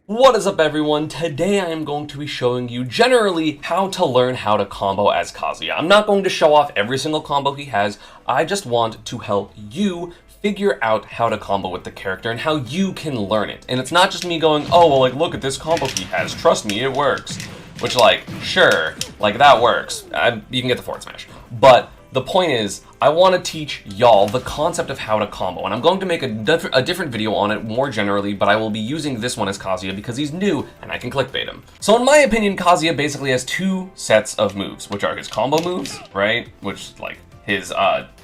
What is up, everyone? Today I am going to be showing you generally how to learn how to combo as Kazuya. I'm not going to show off every single combo he has. I just want to help you figure out how to combo with the character and how you can learn it. And it's not just me going, oh, well, like, look at this combo he has. Trust me, it works. Which, like, sure, like, that works. You can get the forward smash. But the point is, I want to teach y'all the concept of how to combo, and I'm going to make a different video on it more generally, but I will be using this one as Kazuya because he's new and I can clickbait him. So in my opinion, Kazuya basically has two sets of moves, which are his combo moves, right? Which, like, his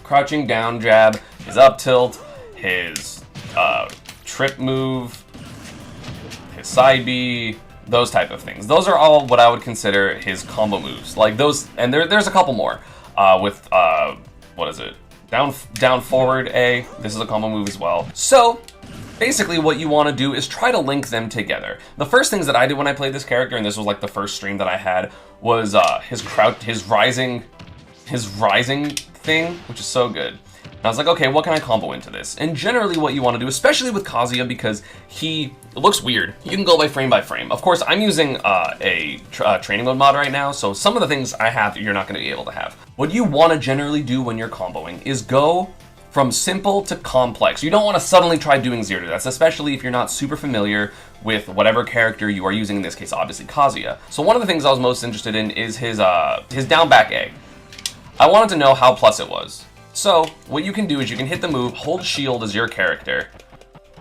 crouching down jab, his up tilt, his trip move, his side B, those type of things. Those are all what I would consider his combo moves. Like those, and there's a couple more. With what is it? Down forward A. This is a combo move as well. So basically what you want to do is try to link them together. The first things that I did when I played this character, and this was like the first stream that I had, was his rising thing, which is so good. And I was like, okay, what can I combo into this? And generally what you want to do, especially with Kazuya, because it looks weird, you can go by frame. Of course, I'm using a training mode mod right now, so some of the things I have you're not going to be able to have. What you want to generally do when you're comboing is go from simple to complex. You don't want to suddenly try doing zero to deaths, especially if you're not super familiar with whatever character you are using, in this case, obviously Kazuya. So one of the things I was most interested in is his down back A. I wanted to know how plus it was. So, what you can do is you can hit the move, hold shield as your character.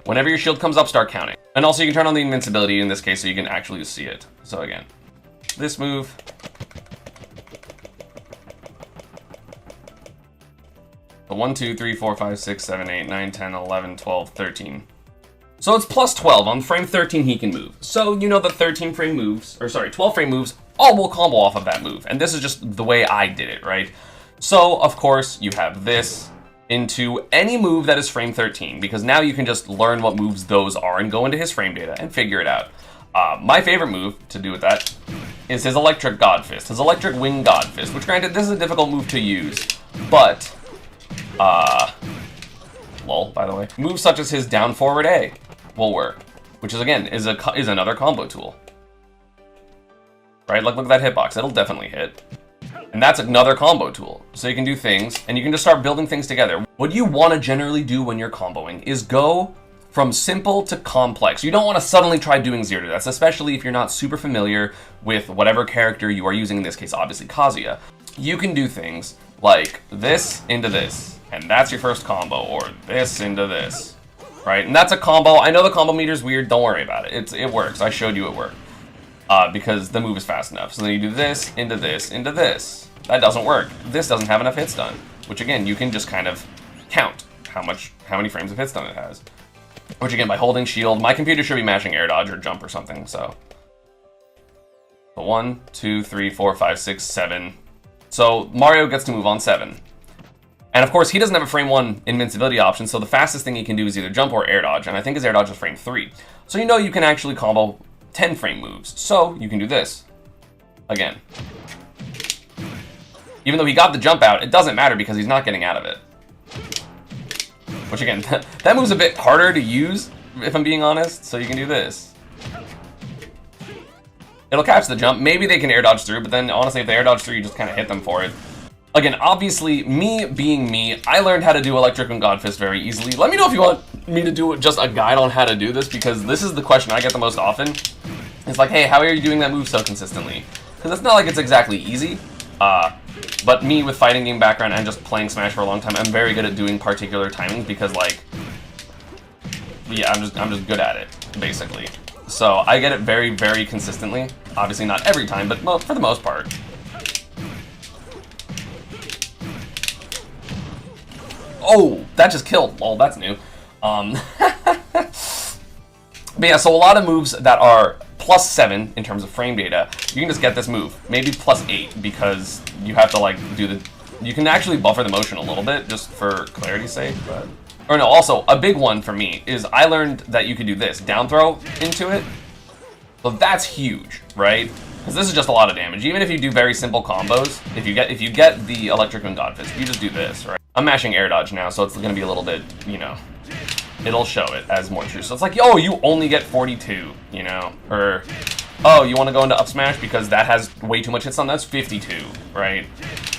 Whenever your shield comes up, start counting. And also you can turn on the invincibility in this case so you can actually see it. So again, this move. The 1, 2, 3, 4, 5, 6, 7, 8, 9, 10, 11, 12, 13. So it's plus 12. On frame 13 he can move. So you know the 13 frame moves, or sorry, 12 frame moves, all will combo off of that move. And this is just the way I did it, right? So, of course, you have this into any move that is frame 13, because now you can just learn what moves those are and go into his frame data and figure it out. My favorite move to do with that is his Electric God Fist, his Electric Wing God Fist, which granted, this is a difficult move to use, but, lol, by the way, moves such as his down forward A will work, which is, again, is another combo tool. Right, like, look at that hitbox, it'll definitely hit. And that's another combo tool. So you can do things, and you can just start building things together. What you want to generally do when you're comboing is go from simple to complex. You don't want to suddenly try doing zero to deaths, especially if you're not super familiar with whatever character you are using, in this case, obviously Kazuya. You can do things like this into this, and that's your first combo, or this into this, right? And that's a combo. I know the combo meter's weird, don't worry about it. It works, I showed you it worked. Because the move is fast enough. So then you do this, into this, into this. That doesn't work. This doesn't have enough hits done. Which again, you can just kind of count how many frames of hits done it has. Which again, by holding shield, my computer should be mashing air dodge or jump or something, so. 1, 2, 3, 4, 5, 6, 7. So Mario gets to move on 7. And of course, he doesn't have a frame 1 invincibility option, so the fastest thing he can do is either jump or air dodge, and I think his air dodge is frame 3. So you know you can actually combo 10 frame moves. So you can do this again. Even though he got the jump out, it doesn't matter because he's not getting out of it. Which again, that move's a bit harder to use, if I'm being honest. So you can do this. It'll catch the jump. Maybe they can air dodge through, but then honestly, if they air dodge through, you just kind of hit them for it. Again, obviously, me being me, I learned how to do Electric and God Fist very easily. Let me know if you want me to do just a guide on how to do this, because this is the question I get the most often. It's like, hey, how are you doing that move so consistently? Because it's not like it's exactly easy, but me with fighting game background and just playing Smash for a long time, I'm very good at doing particular timings because, like, yeah, I'm just good at it, basically. So I get it very, very consistently. Obviously not every time, but for the most part. Oh, that just killed. Oh, that's new. But yeah, so a lot of moves that are plus 7 in terms of frame data, you can just get this move. Maybe plus 8 because you have to like you can actually buffer the motion a little bit just for clarity's sake. But, or no, also a big one for me is I learned that you could do this, down throw into it. So that's huge, right? Because this is just a lot of damage. Even if you do very simple combos, if you get the Electric and God Fist, you just do this, right? I'm mashing air dodge now, so it's going to be a little bit, you know, it'll show it as more true. So it's like, oh, you only get 42, you know? Or, oh, you want to go into up smash because that has way too much hits on, that's 52, right?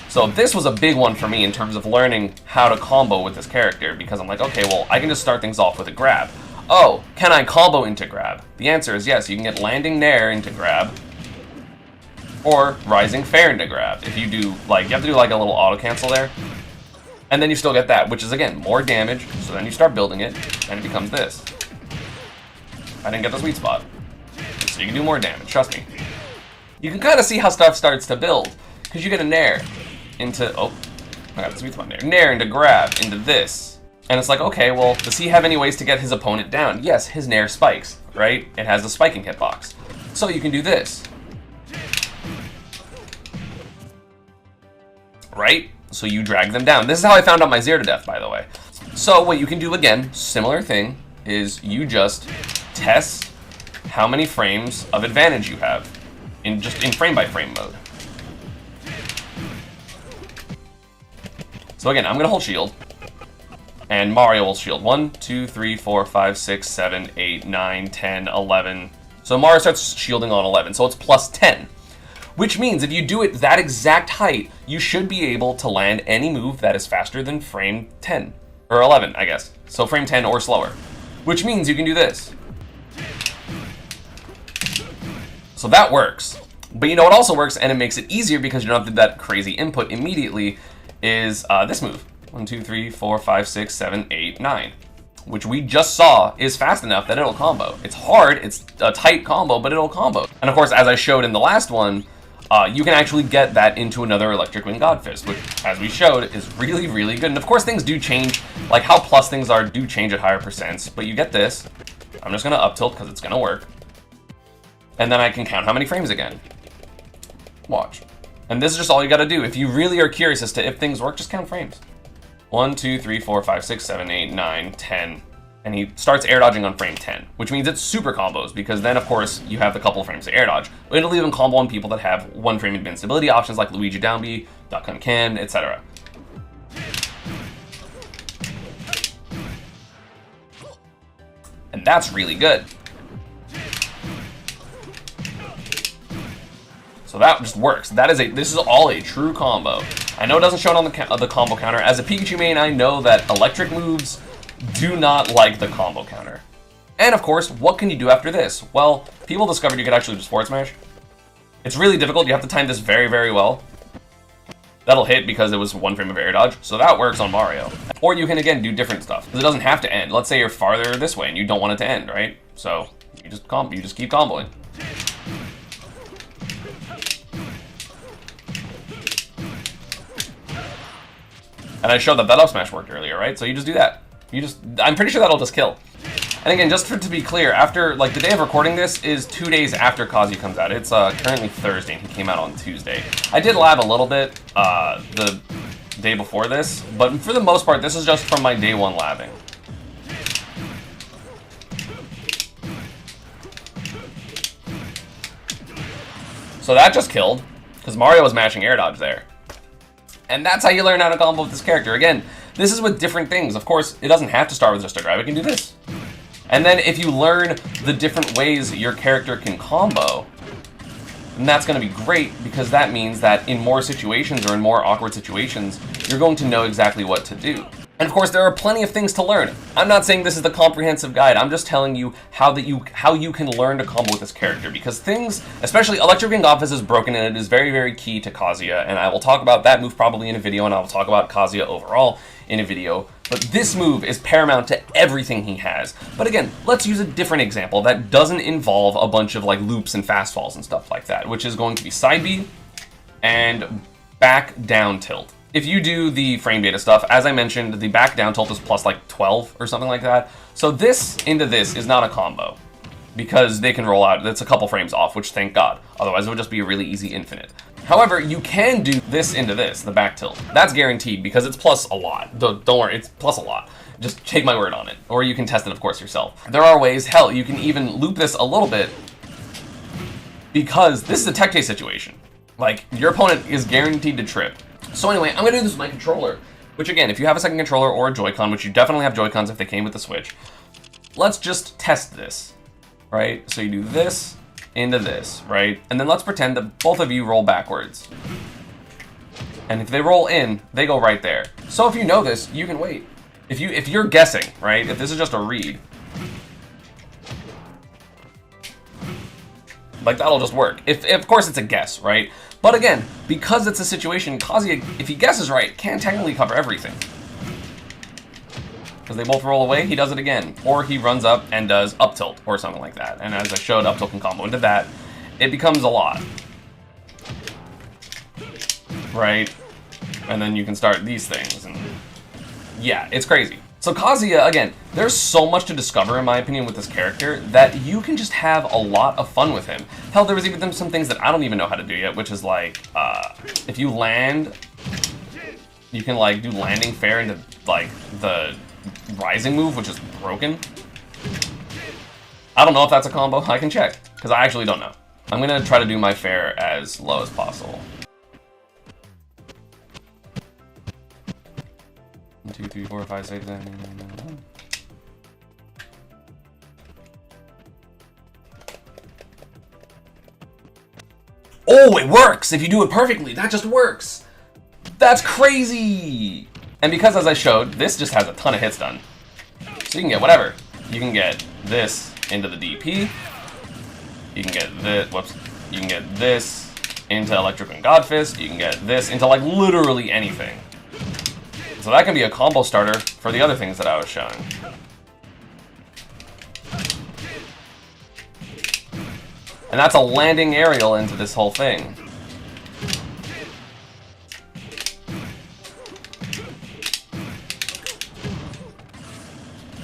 So this was a big one for me in terms of learning how to combo with this character, because I'm like, okay, well, I can just start things off with a grab. Oh, can I combo into grab? The answer is yes, you can get landing nair into grab, or rising fair into grab. If you do, like, you have to do like a little auto cancel there, and then you still get that, which is, again, more damage, so then you start building it, and it becomes this. I didn't get the sweet spot. So you can do more damage, trust me. You can kind of see how stuff starts to build, because you get a nair into, oh, I got the sweet spot there. Nair into grab, into this. And it's like, okay, well, does he have any ways to get his opponent down? Yes, his nair spikes, right? It has the spiking hitbox. So you can do this. Right? So you drag them down. This is how I found out my 0 to death, by the way. So what you can do, again, similar thing, is you just test how many frames of advantage you have in frame by frame mode. So again, I'm gonna hold shield, and Mario will shield 1, 2, 3, 4, 5, 6, 7, 8, 9, 10, 11. So Mario starts shielding on 11, so it's plus 10. Which means if you do it that exact height, you should be able to land any move that is faster than frame 10. Or 11, I guess. So frame 10 or slower. Which means you can do this. So that works. But you know what also works, and it makes it easier because you don't have to do that crazy input immediately, is this move. 1, 2, 3, 4, 5, 6, 7, 8, 9. Which we just saw is fast enough that it'll combo. It's hard, it's a tight combo, but it'll combo. And of course, as I showed in the last one, you can actually get that into another Electric Wing God Fist, which, as we showed, is really, really good. And of course, things do change, like how plus things are do change at higher percents, but you get this. I'm just gonna up tilt because it's gonna work. And then I can count how many frames again. Watch. And this is just all you gotta do. If you really are curious as to if things work, just count frames. 1, 2, 3, 4, 5, 6, 7, 8, 9, 10. And he starts air dodging on frame 10, which means it's super combos, because then, of course, you have the couple frames to air dodge. It'll even combo on people that have 1 frame invincibility options like Luigi down B, Duck Hunt Can, etc. And that's really good. So that just works. This is all a true combo. I know it doesn't show it on the combo counter. As a Pikachu main, I know that electric moves do not like the combo counter. And of course, what can you do after this? Well, people discovered you could actually just forward smash. It's really difficult. You have to time this very, very well. That'll hit because it was 1 frame of air dodge, so that works on Mario. Or you can, again, do different stuff, because it doesn't have to end. Let's say you're farther this way and you don't want it to end, right? So you just keep comboing. And I showed that up smash worked earlier, right? So you just do that. I'm pretty sure that'll just kill. And again, just to be clear, after, like, the day of recording this is 2 days after KAZUYA comes out. It's currently Thursday, and he came out on Tuesday. I did lab a little bit the day before this, but for the most part, this is just from my day 1 labbing. So that just killed, because Mario was mashing air dodge there. And that's how you learn how to combo with this character. Again, this is with different things. Of course, it doesn't have to start with just a grab. It can do this. And then if you learn the different ways your character can combo, then that's going to be great, because that means that in more situations or in more awkward situations, you're going to know exactly what to do. And of course, there are plenty of things to learn. I'm not saying this is the comprehensive guide. I'm just telling you how you can learn to combo with this character, because things, especially Electric Wing Office, is broken, and it is very, very key to KAZUYA. And I will talk about that move probably in a video, and I will talk about KAZUYA overall in a video. But this move is paramount to everything he has. But again, let's use a different example that doesn't involve a bunch of like loops and fast falls and stuff like that, which is going to be side B and back down tilt. If you do the frame data stuff, as I mentioned, the back down tilt is plus like 12 or something like that. So this into this is not a combo, because they can roll out. That's a couple frames off, which thank God. Otherwise, it would just be a really easy infinite. However, you can do this into this, the back tilt. That's guaranteed, because it's plus a lot. Don't worry, it's plus a lot. Just take my word on it. Or you can test it, of course, yourself. There are ways, hell, you can even loop this a little bit, because this is a tech chase situation. Like, your opponent is guaranteed to trip. So anyway, I'm gonna do this with my controller, which again, if you have a second controller or a Joy-Con, which you definitely have Joy-Cons if they came with the Switch, let's just test this, right? So you do this into this, right? And then let's pretend that both of you roll backwards. And if they roll in, they go right there. So if you know this, you can wait. If you're guessing, right? If this is just a read, like that'll just work. If of course it's a guess, right? But again, because it's a situation, Kazuya, if he guesses right, can't technically cover everything. Because they both roll away, he does it again. Or he runs up and does up tilt or something like that. And as I showed, up tilt can combo into that. It becomes a lot. Right? And then you can start these things. And yeah, it's crazy. So Kazuya, again, there's so much to discover, in my opinion, with this character that you can just have a lot of fun with him. Hell, there was even some things that I don't even know how to do yet, which is like, if you land, you can like do landing fair into like the rising move, which is broken. I don't know if that's a combo. I can check, because I actually don't know. I'm gonna try to do my fair as low as possible. 1, 2, 3, 4, 5, 6, 7, 8, 9, 10. Oh, it works! If you do it perfectly, that just works! That's crazy! And because, as I showed, this just has a ton of hits done. So you can get whatever. You can get this into the DP. You can get this, whoops. You can get this into Electric and Godfist. You can get this into, like, literally anything. So that can be a combo starter for the other things that I was showing. And that's a landing aerial into this whole thing.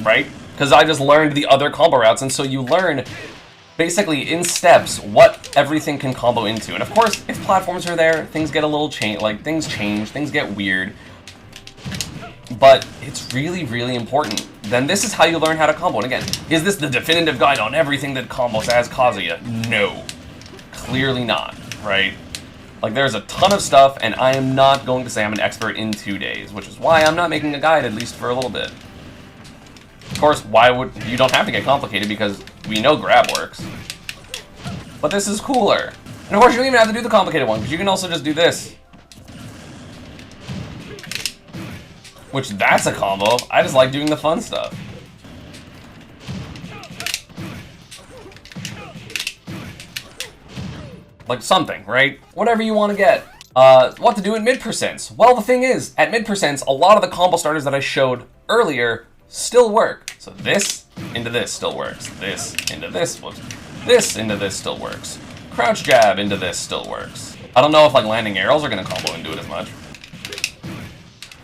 Right? Because I just learned the other combo routes, and so you learn basically in steps what everything can combo into. And of course, if platforms are there, things get a little things change, things get weird. But it's really, really important. Then this is how you learn how to combo. And again, is this the definitive guide on everything that combos as Kazuya? No. Clearly not, right? Like, there's a ton of stuff, and I am not going to say I'm an expert in 2 days, which is why I'm not making a guide, at least for a little bit. Of course, you don't have to get complicated, because we know grab works. But this is cooler. And of course, you don't even have to do the complicated one, because you can also just do this. Which, that's a combo. I just like doing the fun stuff. Like something, right? Whatever you want to get. What to do at mid-percents? Well, the thing is, at mid-percents, a lot of the combo starters that I showed earlier still work. So this into this still works. This into this, whoops. This into this still works. Crouch jab into this still works. I don't know if like landing arrows are going to combo into it as much.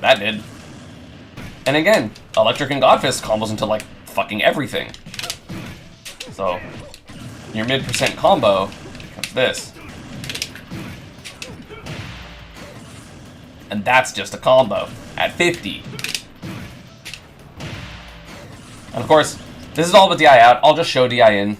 That did. And again, Electric and Godfist combos into, like, fucking everything. So, your mid-percent combo becomes this. And that's just a combo at 50. And of course, this is all with DI out. I'll just show DI in.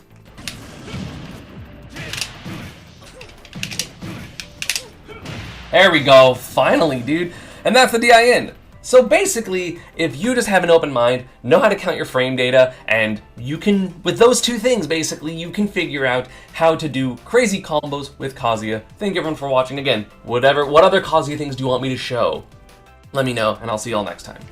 There we go. Finally, dude. And that's the DI in. So basically, if you just have an open mind, know how to count your frame data, and you can, with those two things, basically, you can figure out how to do crazy combos with Kazuya. Thank you everyone for watching. Again, what other Kazuya things do you want me to show? Let me know, and I'll see you all next time.